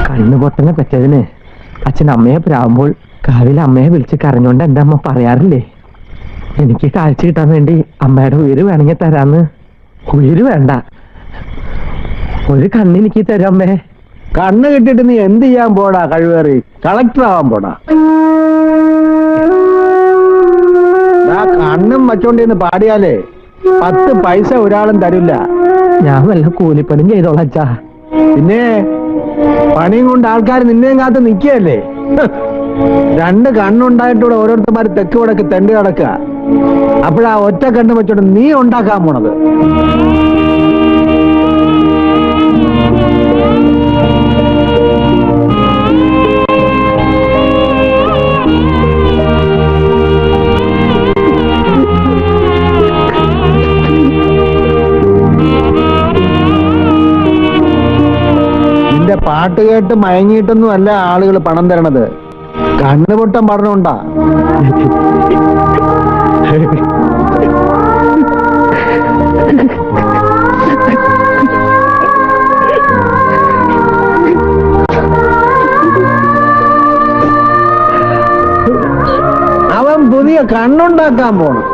കണ്ണു പൊട്ടനെ പറ്റതിന് അച്ഛൻ അമ്മയെ പ്രാവുമ്പോൾ കാവിലെ അമ്മയെ വിളിച്ച് കരഞ്ഞോണ്ട് എന്റെ അമ്മ പറയാറില്ലേ, എനിക്ക് കാഴ്ച കിട്ടാൻ വേണ്ടി അമ്മയുടെ ഉയിര് വേണമെങ്കിൽ തരാന്ന്. ഉയിര് വേണ്ട, ഒരു കണ്ണെനിക്ക് തരാം അമ്മേ. കണ്ണ് കിട്ടിയിട്ട് നീ എന്ത് ചെയ്യാൻ പോടാ? കഴിവേറി കളക്ടർ ആവാൻ പോടാ. കണ്ണും വച്ചോണ്ടിന്ന് പാടിയാലേ 10 പൈസ ഒരാളും തരില്ല. ഞാൻ വല്ല കൂലിപ്പണിയും ചെയ്തോളാം അച്ഛാ. പിന്നെ പണിയും കൊണ്ട് ആൾക്കാർ നിന്നെയും കാത്ത് നിൽക്കുകയല്ലേ. 2 കണ്ണുണ്ടായിട്ടൂടെ ഓരോരുത്തന്മാര് തെക്ക് വടക്ക് തെണ്ടി കിടക്കുക. അപ്പോഴാ ഒറ്റ കണ്ണ് വെച്ചോണ്ട് നീ ഉണ്ടാക്കാൻ പോണത്. നിന്റെ പാട്ട് കേട്ട് മയങ്ങിയിട്ടൊന്നും അല്ല ആളുകൾ പണം തരണത്, കണ്ണുപൊട്ടം പറഞ്ഞോണ്ടാ. അവൻ പുതിയ കണ്ണുണ്ടാക്കാൻ പോണം.